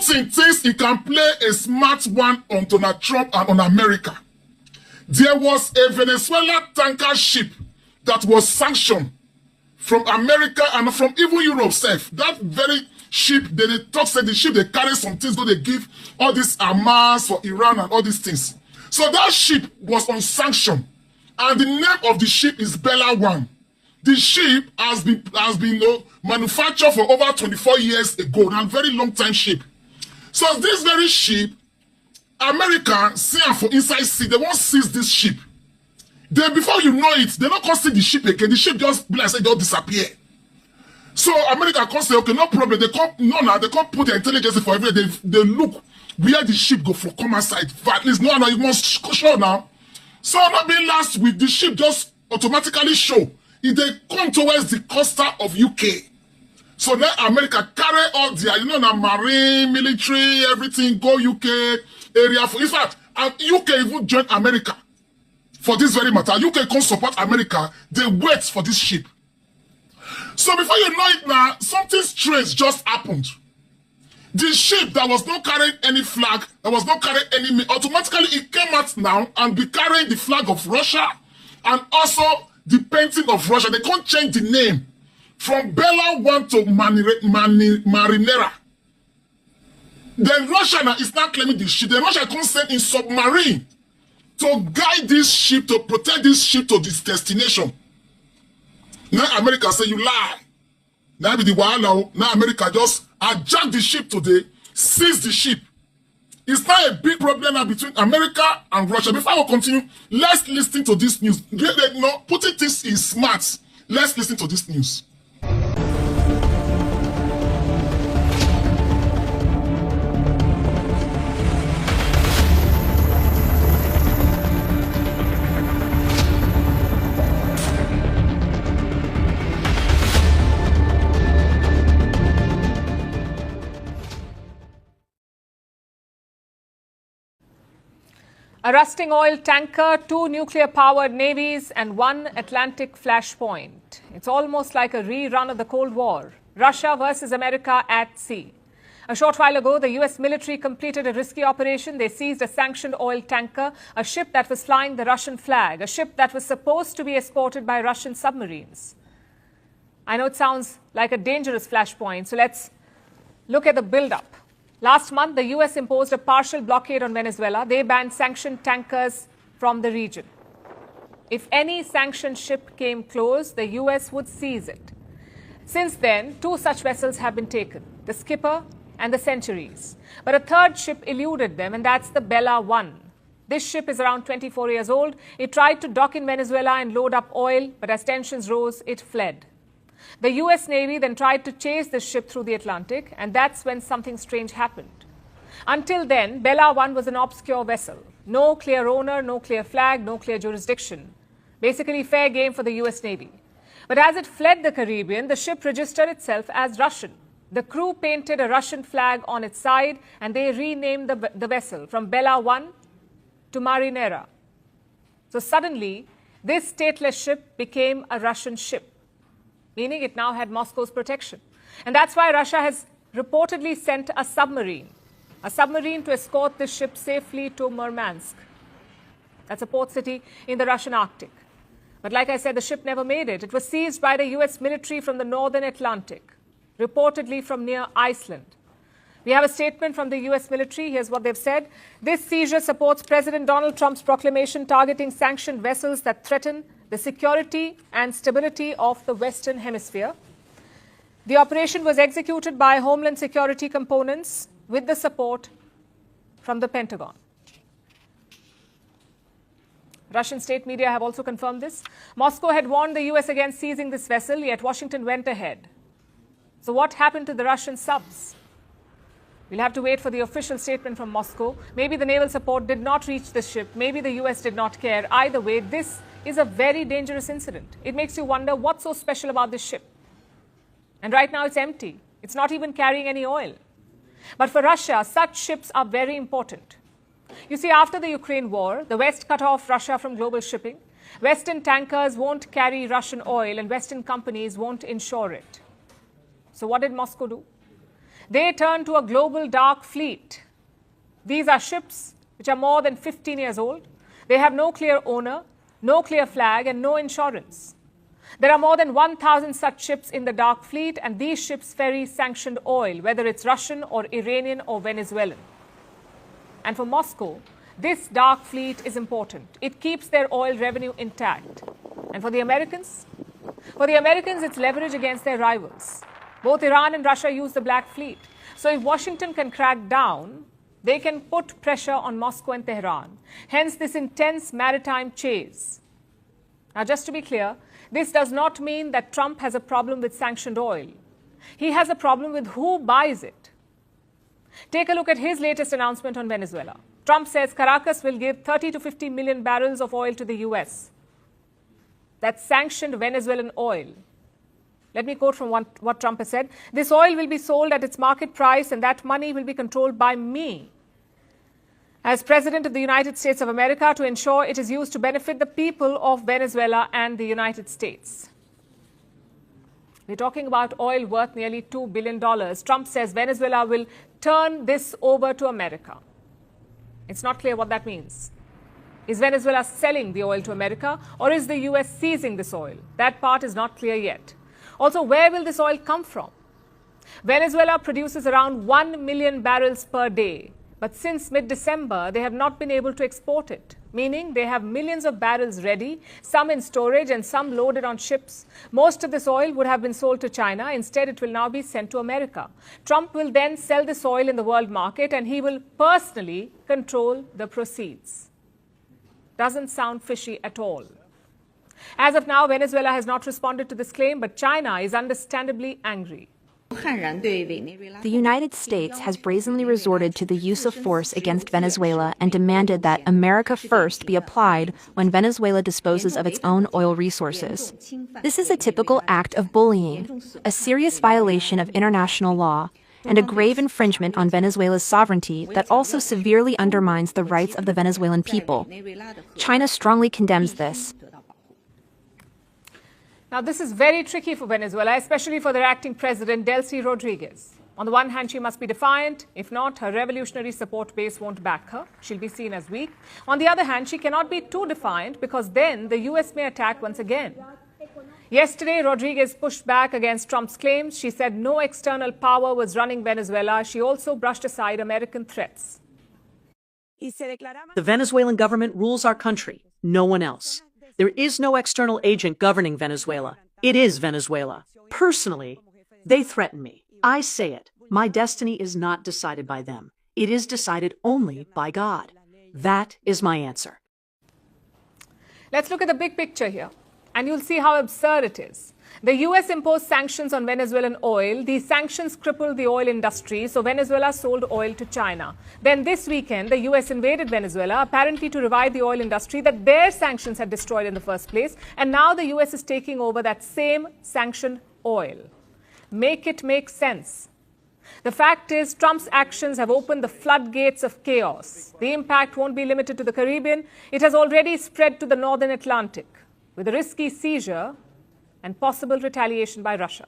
Putin thinks he can play a smart one on Donald Trump and on America. There was a Venezuela tanker ship that was sanctioned from America and from even Europe self. That very ship, they talk say the ship, they carry some things, so they give all these Hamas for Iran and all these things. So that ship was on sanction. And the name of the ship is Bella 1. The ship has been manufactured for over 24 years ago, and a very long time ship. So this very ship, America see am for inside sea, they won't seize this ship. Then before you know it, they don't come see the ship again. The ship just, like I said, just disappear. So America can say, okay, no problem. They can't put the intelligence for everything. They look where the ship go for come outside. But at least no, you must show now. So not being last week, the ship just automatically show. If they come towards the costa of UK. So now America carry all their, now marine, military, everything, go UK area. In fact, UK even join America for this very matter. UK can support America. They wait for this ship. So before you know it now, something strange just happened. The ship that was not carrying any flag, that was not carrying any, automatically it came out now and be carrying the flag of Russia and also the painting of Russia. They can't change the name from Bella 1 to Marinera. Then Russia now is not claiming the ship. Then Russia can send in submarine to guide this ship, to protect this ship to this destination. Now America say you lie. Now be the one now America just hijack the ship today, seize the ship. It's not a big problem now between America and Russia. Before I continue, let's listen to this news. Putting this in smart. Let's listen to this news. A rusting oil tanker, 2 nuclear-powered navies, and 1 Atlantic flashpoint. It's almost like a rerun of the Cold War. Russia versus America at sea. A short while ago, the U.S. military completed a risky operation. They seized a sanctioned oil tanker, a ship that was flying the Russian flag, a ship that was supposed to be escorted by Russian submarines. I know it sounds like a dangerous flashpoint, so let's look at the build-up. Last month, the U.S. imposed a partial blockade on Venezuela. They banned sanctioned tankers from the region. If any sanctioned ship came close, the U.S. would seize it. Since then, 2 such vessels have been taken, the Skipper and the Centuries. But a third ship eluded them, and that's the Bella 1. This ship is around 24 years old. It tried to dock in Venezuela and load up oil, but as tensions rose, it fled. The U.S. Navy then tried to chase this ship through the Atlantic, and that's when something strange happened. Until then, Bella 1 was an obscure vessel. No clear owner, no clear flag, no clear jurisdiction. Basically fair game for the U.S. Navy. But as it fled the Caribbean, the ship registered itself as Russian. The crew painted a Russian flag on its side, and they renamed the vessel from Bella 1 to Marinera. So suddenly, this stateless ship became a Russian ship, meaning it now had Moscow's protection. And that's why Russia has reportedly sent a submarine to escort this ship safely to Murmansk. That's a port city in the Russian Arctic. But like I said, the ship never made it. It was seized by the U.S. military from the northern Atlantic, reportedly from near Iceland. We have a statement from the U.S. military. Here's what they've said. This seizure supports President Donald Trump's proclamation targeting sanctioned vessels that threaten the security and stability of the Western Hemisphere. The operation was executed by Homeland Security components with the support from the Pentagon. Russian state media have also confirmed this. Moscow had warned the U.S. against seizing this vessel, yet Washington went ahead. So what happened to the Russian subs? We'll have to wait for the official statement from Moscow. Maybe the naval support did not reach this ship. Maybe the U.S. did not care. Either way, this is a very dangerous incident. It makes you wonder what's so special about this ship. And right now it's empty. It's not even carrying any oil. But for Russia, such ships are very important. You see, after the Ukraine war, the West cut off Russia from global shipping. Western tankers won't carry Russian oil and Western companies won't insure it. So what did Moscow do? they turn to a global dark fleet. These are ships which are more than 15 years old. They have no clear owner, no clear flag, and no insurance. There are more than 1,000 such ships in the dark fleet, and these ships ferry sanctioned oil, whether it's Russian or Iranian or Venezuelan. And for Moscow, this dark fleet is important. It keeps their oil revenue intact. And for the Americans? For the Americans, it's leverage against their rivals. Both Iran and Russia use the Black Fleet. So if Washington can crack down, they can put pressure on Moscow and Tehran. Hence this intense maritime chase. Now, just to be clear, this does not mean that Trump has a problem with sanctioned oil. He has a problem with who buys it. Take a look at his latest announcement on Venezuela. Trump says Caracas will give 30 to 50 million barrels of oil to the US. That's sanctioned Venezuelan oil. Let me quote from what Trump has said. This oil will be sold at its market price, and that money will be controlled by me as President of the United States of America to ensure it is used to benefit the people of Venezuela and the United States. We're talking about oil worth nearly $2 billion. Trump says Venezuela will turn this over to America. It's not clear what that means. Is Venezuela selling the oil to America, or is the US seizing this oil? That part is not clear yet. Also, where will this oil come from? Venezuela produces around 1 million barrels per day. But since mid-December, they have not been able to export it, meaning they have millions of barrels ready, some in storage and some loaded on ships. Most of this oil would have been sold to China. Instead, it will now be sent to America. Trump will then sell this oil in the world market, and he will personally control the proceeds. Doesn't sound fishy at all. As of now, Venezuela has not responded to this claim, but China is understandably angry. The United States has brazenly resorted to the use of force against Venezuela and demanded that America first be applied when Venezuela disposes of its own oil resources. This is a typical act of bullying, a serious violation of international law, and a grave infringement on Venezuela's sovereignty that also severely undermines the rights of the Venezuelan people. China strongly condemns this. Now, this is very tricky for Venezuela, especially for their acting president, Delcy Rodriguez. On the one hand, she must be defiant. If not, her revolutionary support base won't back her. She'll be seen as weak. On the other hand, she cannot be too defiant because then the US may attack once again. Yesterday, Rodriguez pushed back against Trump's claims. She said no external power was running Venezuela. She also brushed aside American threats. The Venezuelan government rules our country, no one else. There is no external agent governing Venezuela. It is Venezuela. Personally, they threaten me. I say it. My destiny is not decided by them. It is decided only by God. That is my answer. Let's look at the big picture here, and you'll see how absurd it is. The US imposed sanctions on Venezuelan oil. These sanctions crippled the oil industry, so Venezuela sold oil to China. Then this weekend, the US invaded Venezuela, apparently to revive the oil industry that their sanctions had destroyed in the first place. And now the US is taking over that same sanctioned oil. Make it make sense. The fact is, Trump's actions have opened the floodgates of chaos. The impact won't be limited to the Caribbean. It has already spread to the northern Atlantic, with a risky seizure and possible retaliation by Russia.